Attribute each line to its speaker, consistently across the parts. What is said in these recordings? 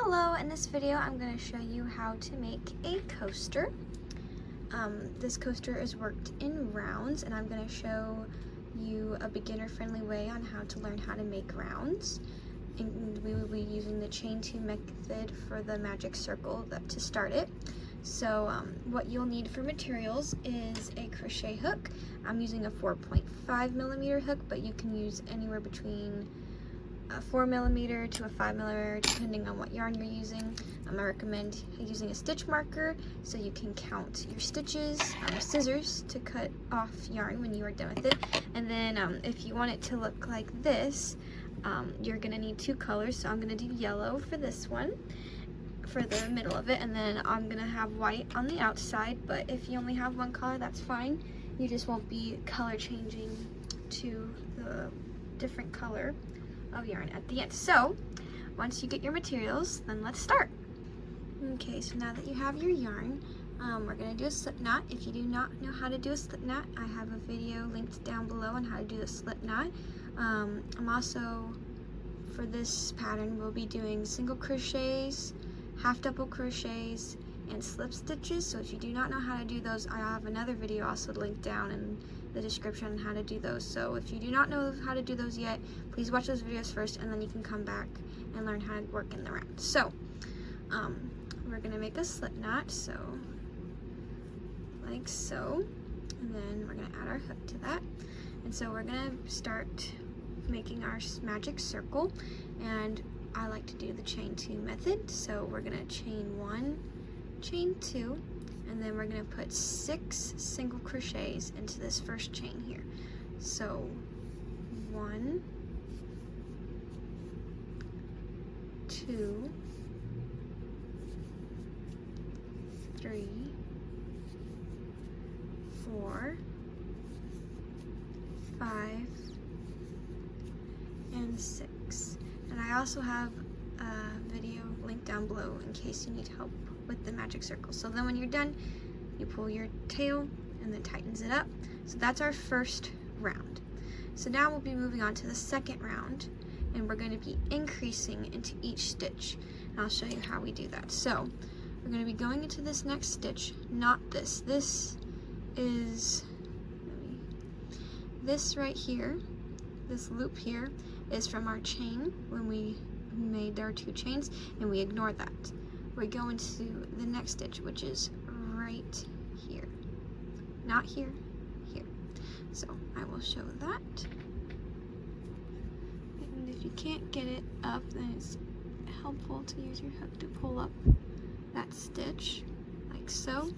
Speaker 1: Hello, in this video I'm going to show you how to make a coaster. This coaster is worked in rounds, and I'm going to show you a beginner-friendly way on how to learn how to make rounds. And we will be using the chain 2 method for the magic circle to start it. So what you'll need for materials is a crochet hook. I'm using a 4.5 millimeter hook, but you can use anywhere between a 4 millimeter to a 5 millimeter depending on what yarn you're using. I recommend using a stitch marker so you can count your stitches, scissors to cut off yarn when you are done with it, and then if you want it to look like this, you're going to need 2 colors. So I'm going to do yellow for this one, for the middle of it, and then I'm going to have white on the outside. But if you only have one color, that's fine. You just won't be color changing to the different color of yarn at the end. So once you get your materials, then let's start. Okay, so now that you have your yarn, we're going to do a slip knot. If you do not know how to do a slip knot, I have a video linked down below on how to do a slip knot. I'm also, for this pattern, we'll be doing single crochets, half double crochets, and slip stitches. So if you do not know how to do those, I have another video also linked down in the description on how to do those. So if you do not know how to do those yet, please watch those videos first, and then you can come back and learn how to work in the round. So we're gonna make a slip knot, so like so, and then we're gonna add our hook to that. And so we're gonna start making our magic circle, and I like to do the chain 2 method. So we're gonna chain 1, chain 2, and then we're going to put 6 single crochets into this first chain here. So 1, 2, 3, 4, 5, and 6. And I also have a video linked down below in case you need help with the magic circle. So then when you're done, you pull your tail and then tightens it up. So that's our first round. So now we'll be moving on to the second round, and we're going to be increasing into each stitch, and I'll show you how we do that. So we're going to be going into this next stitch, not this. This is, this right here, this loop here is from our chain when we made our 2 chains, and we ignore that. We go into the next stitch, which is right here. Not here, here. So I will show that. And if you can't get it up, then it's helpful to use your hook to pull up that stitch, like so.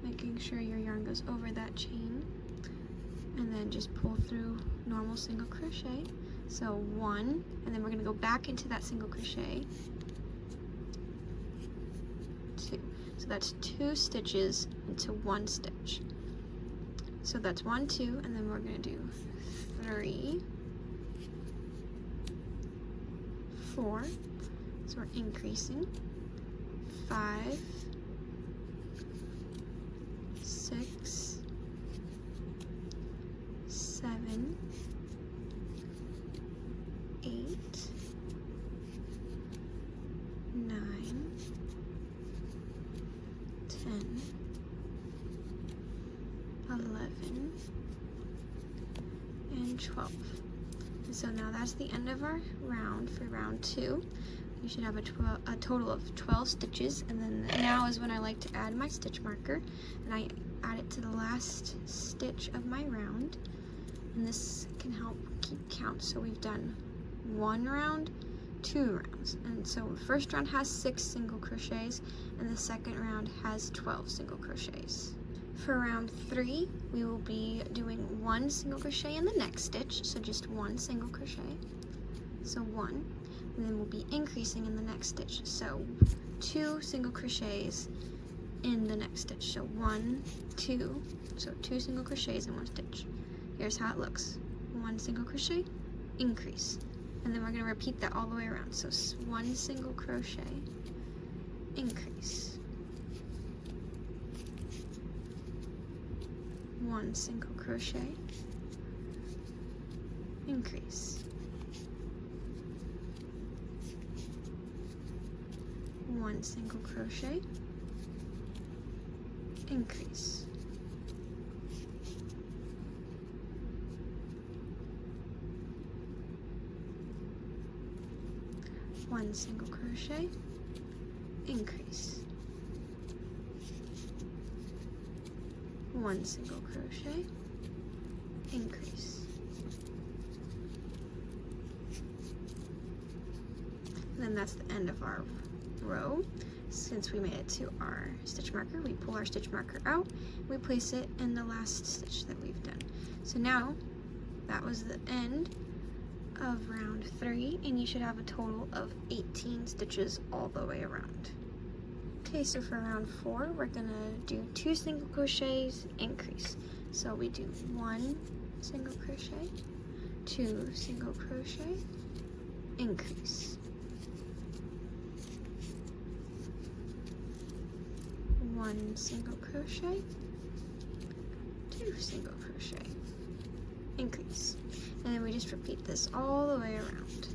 Speaker 1: Making sure your yarn goes over that chain. And then just pull through normal single crochet. So 1, and then we're going to go back into that single crochet. 2. So that's 2 stitches into 1 stitch. So that's 1, 2, and then we're going to do 3, 4. So we're increasing. 5, 6, 7, 8, 9, 10, 11, and 12. And so now that's the end of our round for round 2. You should have a total of 12 stitches, and then now is when I like to add my stitch marker, and I add it to the last stitch of my round, and this can help keep count. So we've done 1 round, 2 rounds, and so the first round has 6 single crochets, and the second round has 12 single crochets. For round 3, we will be doing 1 single crochet in the next stitch, so just 1 single crochet, so 1, and then we'll be increasing in the next stitch, so 2 single crochets in the next stitch, so 1, 2, so 2 single crochets in 1 stitch. Here's how it looks: 1 single crochet, increase, and then we're going to repeat that all the way around. So 1 single crochet, increase, 1 single crochet, increase, 1 single crochet, increase, 1 single crochet, increase, 1 single crochet, increase. And then that's the end of our row. Since we made it to our stitch marker, we pull our stitch marker out, we place it in the last stitch that we've done. So now, that was the end of round 3, and you should have a total of 18 stitches all the way around. Okay, so for round 4, we're gonna do 2 single crochets, increase. So we do 1 single crochet, 2 single crochet, increase, 1 single crochet, 2 single crochet, increase. And then we just repeat this all the way around.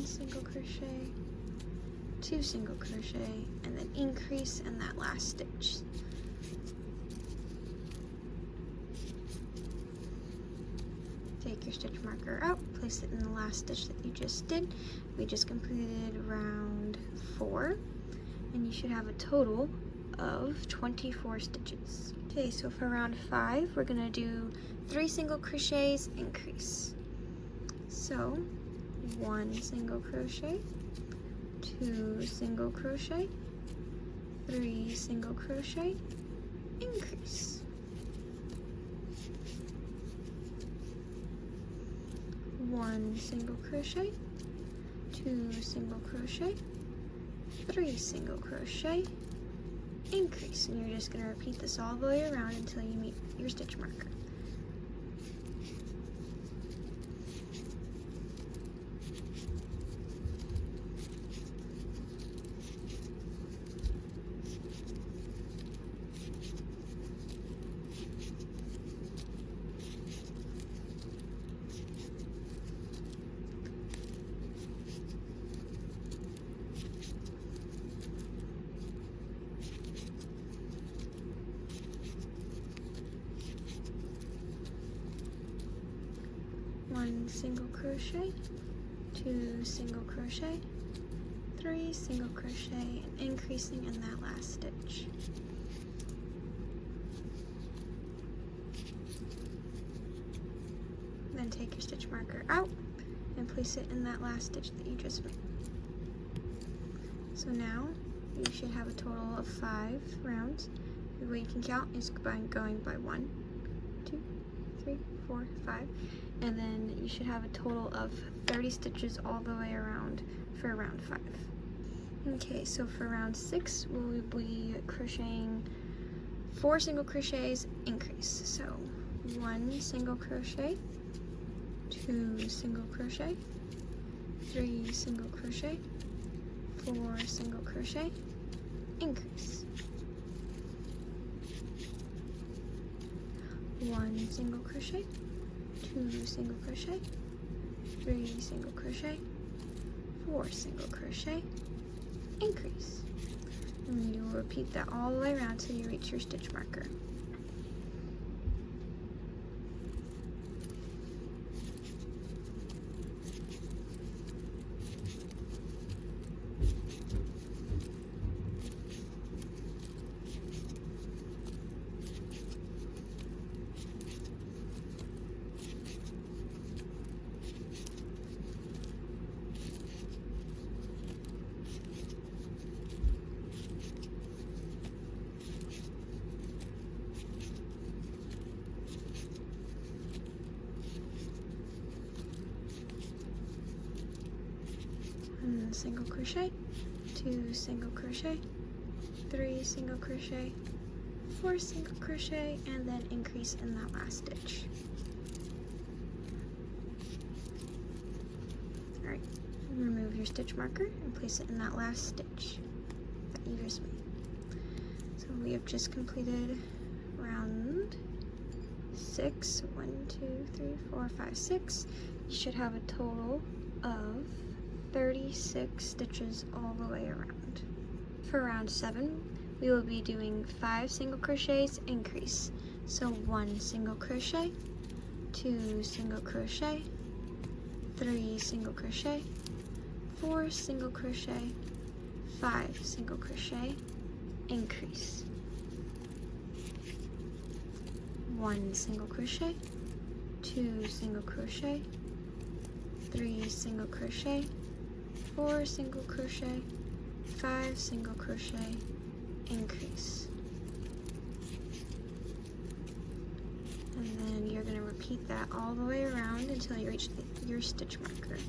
Speaker 1: Single crochet, 2 single crochet, and then increase in that last stitch. Take your stitch marker out, place it in the last stitch that you just did. We just completed round 4, and you should have a total of 24 stitches. Okay, so for round 5, we're gonna do 3 single crochets, increase. So 1 single crochet, 2 single crochet, 3 single crochet, increase, 1 single crochet, 2 single crochet, 3 single crochet, increase. And you're just going to repeat this all the way around until you meet your stitch marker. One single crochet, 2 single crochet, 3 single crochet, and increasing in that last stitch. Then take your stitch marker out and place it in that last stitch that you just made. So now you should have a total of 5 rounds. The way you can count is by going by 1, 2, 3, 4, 5. And then you should have a total of 30 stitches all the way around for round 5. Okay, so for round 6, we'll be crocheting 4 single crochets, increase. So 1 single crochet, 2 single crochet, 3 single crochet, 4 single crochet, increase. 1 single crochet, 2 single crochet, 3 single crochet, 4 single crochet, increase. And you will repeat that all the way around till you reach your stitch marker. And single crochet, 2 single crochet, 3 single crochet, 4 single crochet, and then increase in that last stitch. Alright, remove your stitch marker and place it in that last stitch that you just made. So we have just completed round 6. 1, 2, 3, 4, 5, 6. You should have a total of 36 stitches all the way around. For round 7, we will be doing 5 single crochets, increase. So 1 single crochet, 2 single crochet, 3 single crochet, 4 single crochet, 5 single crochet, increase. 1 single crochet, 2 single crochet, 3 single crochet, 4 single crochet, 5 single crochet, increase. And then you're going to repeat that all the way around until you reach your stitch marker.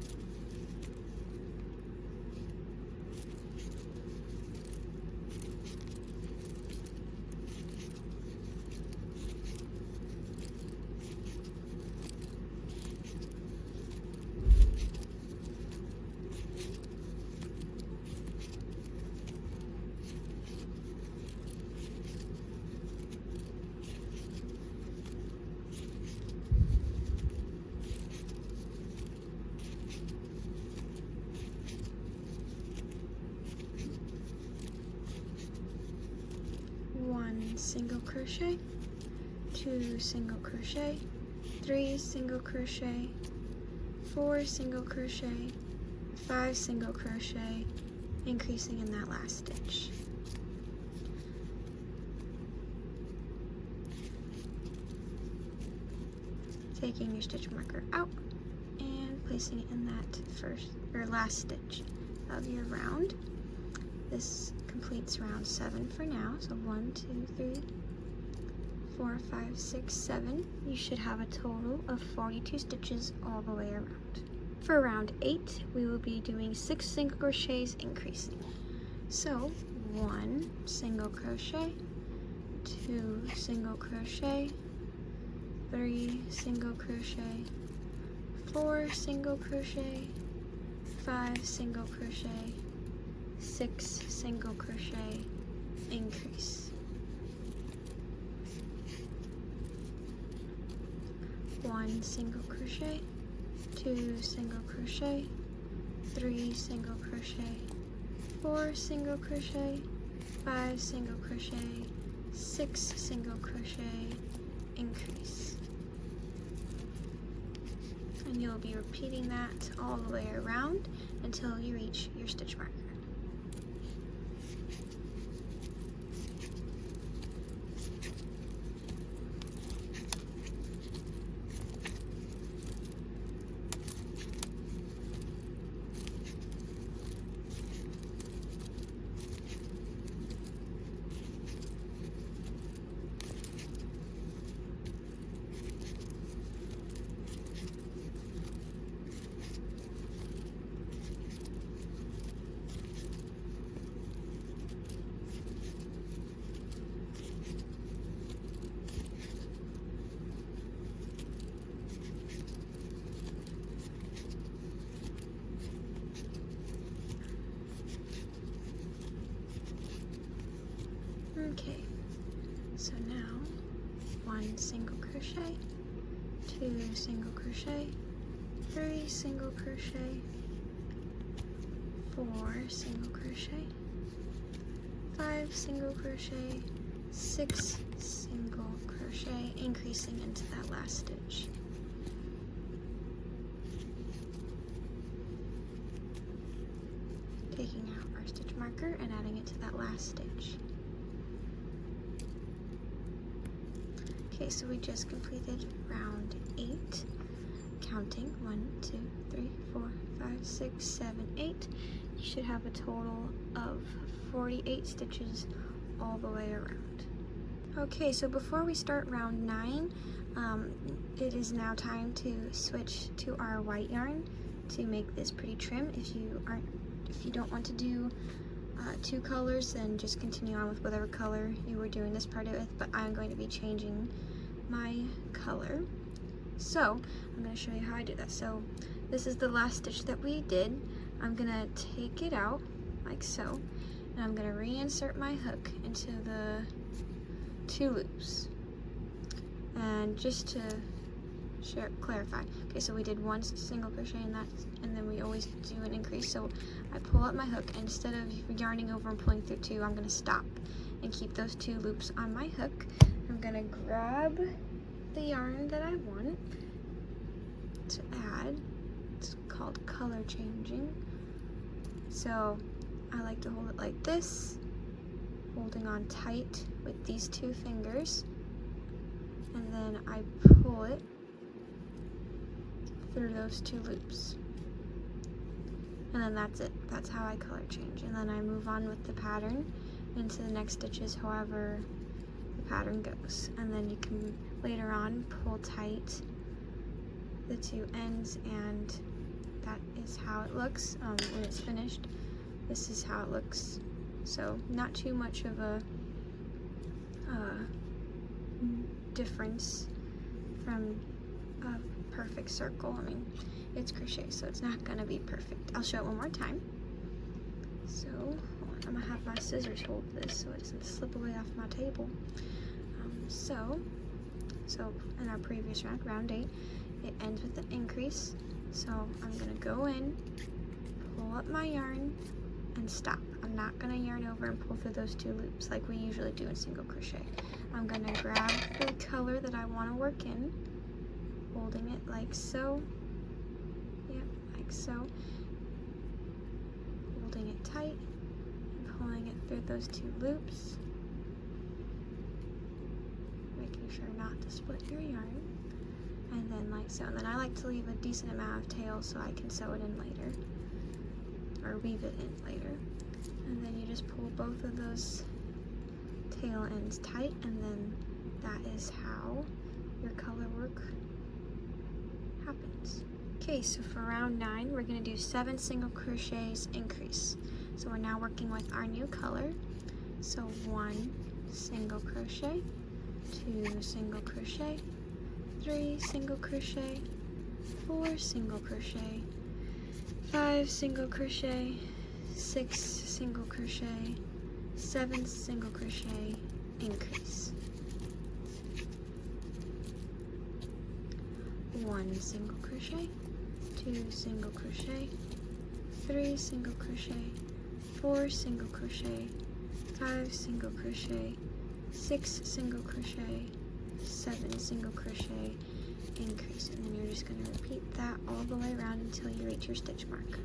Speaker 1: Single crochet, 2 single crochet, 3 single crochet, 4 single crochet, 5 single crochet, increasing in that last stitch. Taking your stitch marker out and placing it in that first or last stitch of your round. This completes round 7 for now. So 1, 2, 3, 4, 5, 6, 7. You should have a total of 42 stitches all the way around. For round 8, we will be doing 6 single crochets, increasing. So 1 single crochet, 2 single crochet, 3 single crochet, 4 single crochet, 5 single crochet, 6 single crochet, increase. 1 single crochet, 2 single crochet, 3 single crochet, 4 single crochet, 5 single crochet, 6 single crochet, increase. And you'll be repeating that all the way around until you reach your stitch marker. Okay, so now 1 single crochet, 2 single crochet, 3 single crochet, 4 single crochet, 5 single crochet, 6 single crochet, increasing into that last stitch. Taking out our stitch marker and adding it to that last stitch. Okay, so we just completed round 8, counting 1, 2, 3, 4, 5, 6, 7, 8. You should have a total of 48 stitches all the way around. Okay, so before we start round 9, it is now time to switch to our white yarn to make this pretty trim. If you don't want to do two colors, then just continue on with whatever color you were doing this part with, but I'm going to be changing my color. So I'm going to show you how I do that. So this is the last stitch that we did. I'm going to take it out like so, and I'm going to reinsert my hook into the two loops. And just to clarify, okay, so we did one single crochet in that, and then we always do an increase. So I pull up my hook, and instead of yarning over and pulling through two, I'm going to stop and keep those two loops on my hook. I'm going to grab the yarn that I want to add. It's called color changing. So I like to hold it like this, holding on tight with these two fingers, and then I pull it through those two loops. And then that's it. That's how I color change. And then I move on with the pattern into the next stitches however the pattern goes. And then you can later on pull tight the two ends, and that is how it looks when it's finished. This is how it looks. So not too much of a difference from a perfect circle. I mean, it's crochet, so it's not gonna be perfect. I'll show it one more time. So I'm gonna have my scissors hold this so it doesn't slip away off my table. So in our previous round, round 8, it ends with an increase. So I'm gonna go in, pull up my yarn, and stop. I'm not gonna yarn over and pull through those two loops like we usually do in single crochet. I'm gonna grab the color that I want to work in, holding it like so. Yep, like so. Holding it tight and pulling it through those two loops. Making sure not to split your yarn. And then like so. And then I like to leave a decent amount of tail so I can sew it in later. Or weave it in later. And then you just pull both of those tail ends tight, and then that is how your color work happens. Okay, so for round 9, we're going to do 7 single crochets increase. So we're now working with our new color. So 1 single crochet, 2 single crochet, 3 single crochet, 4 single crochet, 5 single crochet, 6 single crochet, 7 single crochet, increase. 1 single crochet, 2 single crochet, 3 single crochet, 4 single crochet, 5 single crochet, 6 single crochet, 7 single crochet, increase. And then you're just going to repeat that all the way around until you reach your stitch mark.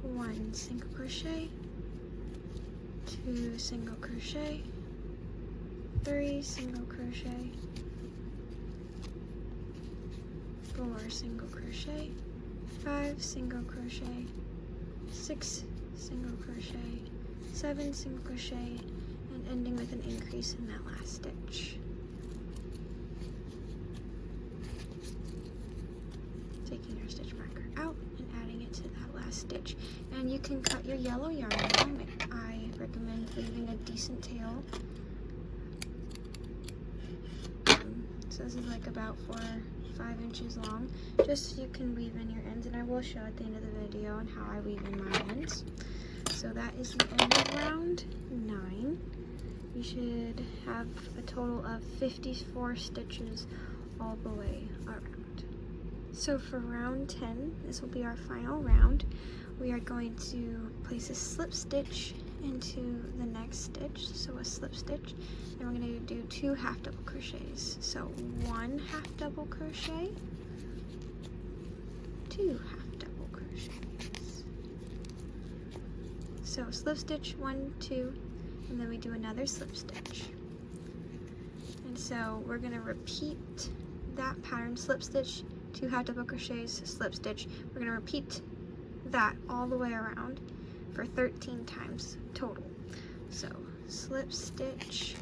Speaker 1: One single crochet, 2 single crochet, 3 single crochet, 4 single crochet, 5 single crochet, 6 single crochet, 7 single crochet, and ending with an increase in that last stitch. Taking your stitch marker out and adding it to that last stitch. And you can cut your yellow yarn long. I recommend leaving a decent tail. So this is like about 4 or 5 inches long, just so you can weave in your ends, and I will show at the end of the video on how I weave in my ends. So that is the end of round 9. You should have a total of 54 stitches all the way around. So for round 10, this will be our final round. We are going to place a slip stitch into the next stitch, so a slip stitch, and we're going to do 2 half double crochets. So 1 half double crochet, 2 half double crochets. So slip stitch 1, 2, and then we do another slip stitch. And so we're going to repeat that pattern, slip stitch, 2 half double crochets, slip stitch. We're going to repeat that all the way around for 13 times total. So slip stitch,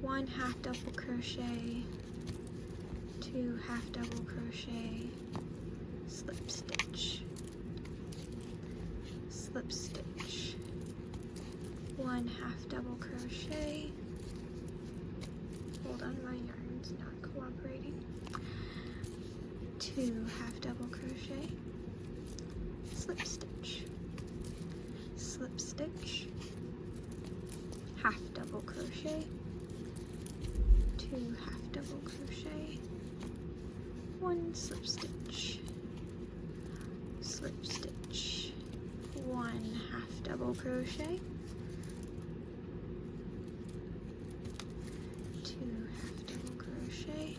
Speaker 1: 1 half double crochet, 2 half double crochet, slip stitch, slip stitch, 1 half double crochet. Hold on, my yarn's not cooperating. 2 half double crochet, slip stitch, slip stitch, half double crochet, 2 half double crochet, 1 slip stitch, slip stitch, 1 half double crochet, 2 half double crochet,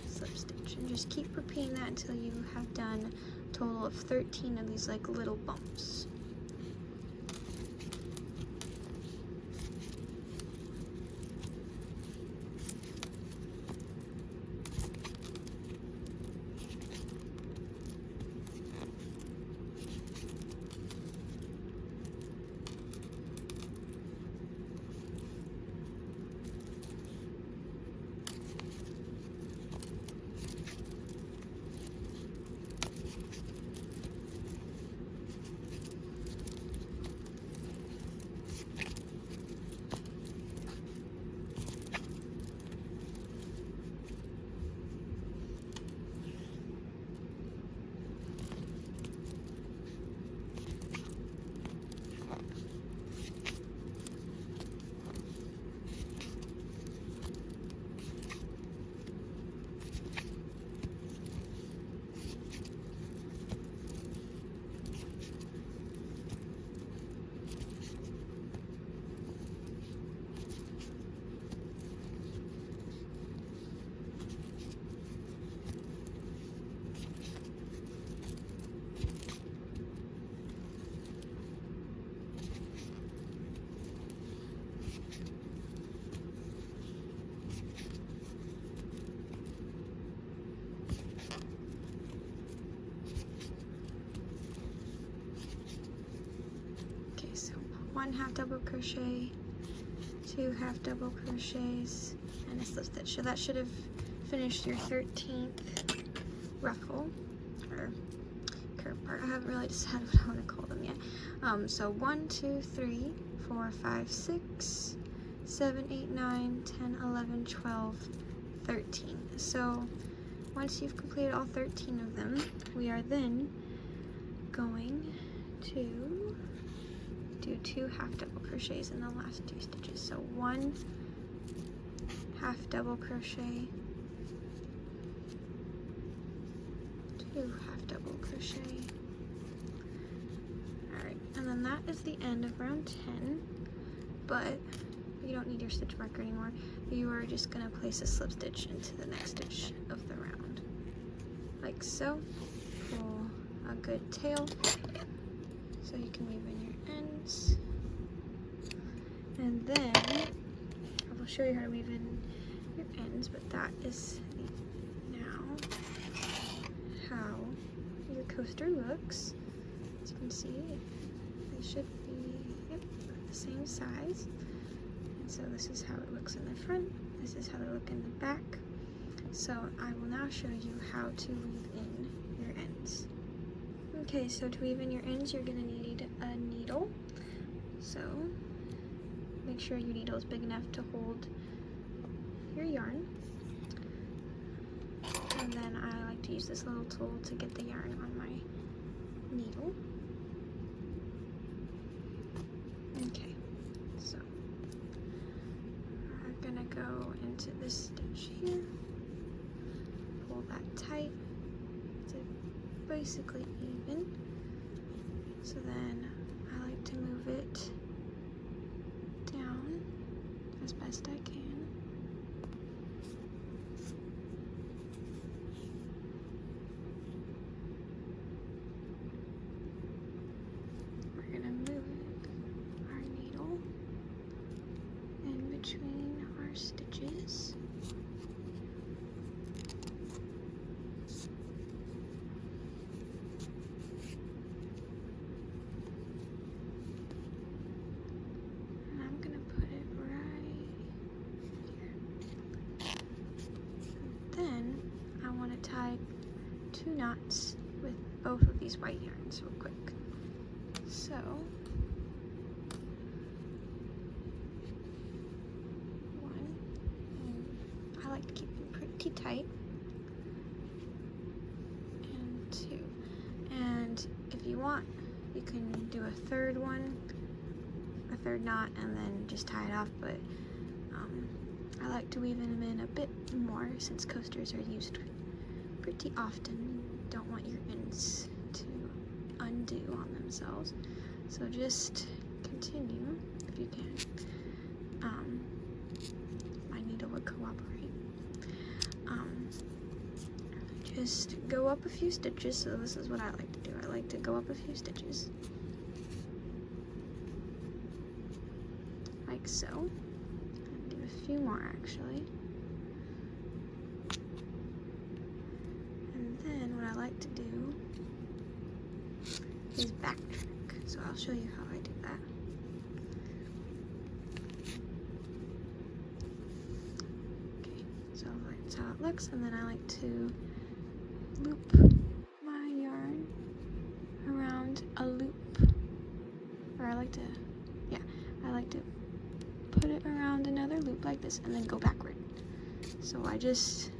Speaker 1: slip stitch, and just keep repeating that until you have done a total of 13 of these like little bumps. So 1 half double crochet, 2 half double crochets, and a slip stitch. So that should have finished your 13th ruffle or curve part. I haven't really decided what I want to call them yet. So 1, 2, 3, 4, 5, 6, 7, 8, 9, 10, 11, 12, 13. So once you've completed all 13 of them, we are then going to do 2 half double crochets in the last 2 stitches. So 1 half double crochet, 2 half double crochet. Alright, and then that is the end of round 10, but you don't need your stitch marker anymore. You are just going to place a slip stitch into the next stitch of the round, like so. Pull a good tail so you can weave in your ends, and then I will show you how to weave in your ends, but that is now how your coaster looks. As you can see, they should be the same size, and so this is how it looks in the front, this is how they look in the back. So I will now show you how to weave in your ends. Okay, so to weave in your ends, you're going to need a needle. So make sure your needle is big enough to hold your yarn. And then I like to use this little tool to get the yarn on my needle. Okay, so I'm going to go into this stitch here, pull that tight to basically even. So then I like to move it down as best I can. We're gonna move our needle in between our stitches. Tie 2 knots with both of these white yarns real quick. So one, and I like to keep them pretty tight, and 2. And if you want, you can do a third one, a third knot, and then just tie it off, but I like to weave them in a bit more since coasters are used pretty often. You don't want your ends to undo on themselves, so just continue if you can. My needle would cooperate. Just go up a few stitches. So this is what I like to do. I like to go up a few stitches like so, and do a few more actually. I like to do is backtrack, so I'll show you how I do that. Okay, so that's how it looks, and then I like to loop my yarn around a loop, or I like to put it around another loop like this and then go backward. So I just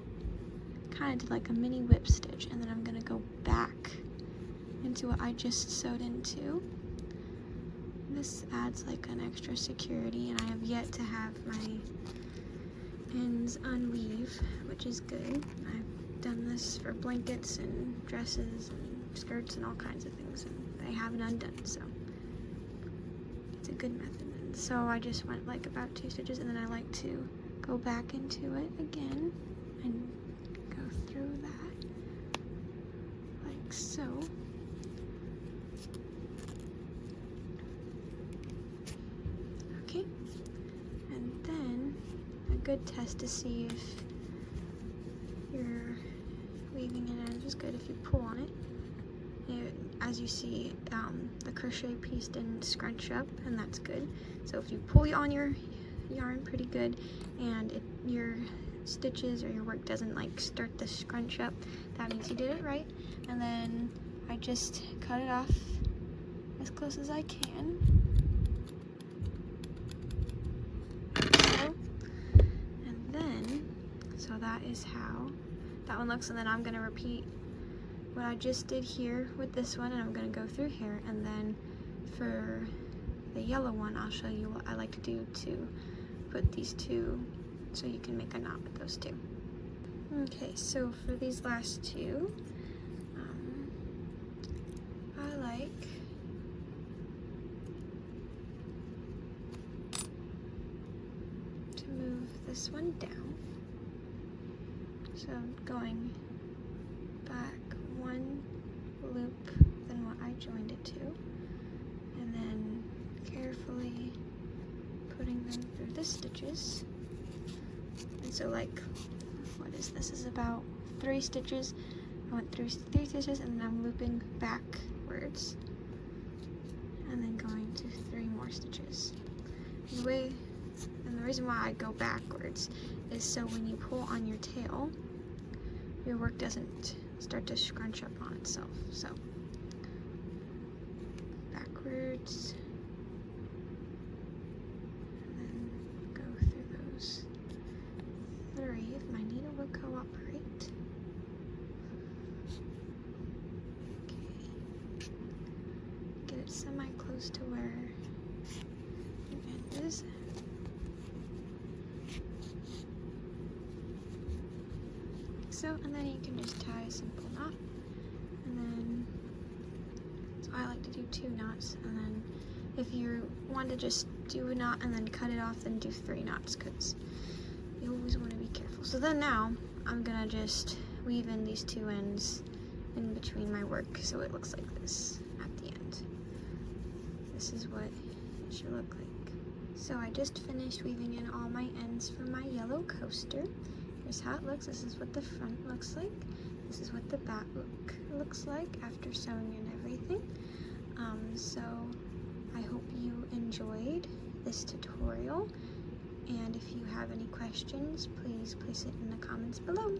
Speaker 1: kind of did like a mini whip stitch, and then I'm gonna go back into what I just sewed into. This adds like an extra security, and I have yet to have my ends unweave, which is good. I've done this for blankets and dresses and skirts and all kinds of things, and they haven't undone, so it's a good method. And so I just went like about 2 stitches, and then I like to go back into it again and go through that like so. Okay, and then a good test to see if your weaving in ends is good, if you pull on it. As you see, the crochet piece didn't scrunch up, and that's good. So if you pull on your yarn pretty good and your stitches or your work doesn't like start to scrunch up, that means you did it right. And then I just cut it off as close as I can. So, and then, so that is how that one looks, and then I'm gonna repeat what I just did here with this one, and I'm gonna go through here, and then for the yellow one I'll show you what I like to do to put these two so you can make a knot with those two. Okay, so for these last two, I like to move this one down. So I'm going back one loop than what I joined it to, and then carefully putting them through the stitches. And so like, what is this? Is about 3 stitches. I went through 3 stitches, and then I'm looping backwards and then going to 3 more stitches. And the reason why I go backwards is so when you pull on your tail, your work doesn't start to scrunch up on itself. So backwards, and then go through those 3 if my needle would cooperate. Okay, get it semi-close to where the end is. so, and then you can just tie a simple knot, and then, so I like to do 2 knots, and then if you want to just do a knot and then cut it off, then do 3 knots, because you always want to be careful. So then now, I'm gonna just weave in these 2 ends in between my work, so it looks like this at the end. This is what it should look like. So I just finished weaving in all my ends for my yellow coaster. Here's how it looks. This is what the front looks like. This is what the back looks like after sewing in everything. So I hope you enjoyed this tutorial, and if you have any questions, please place it in the comments below.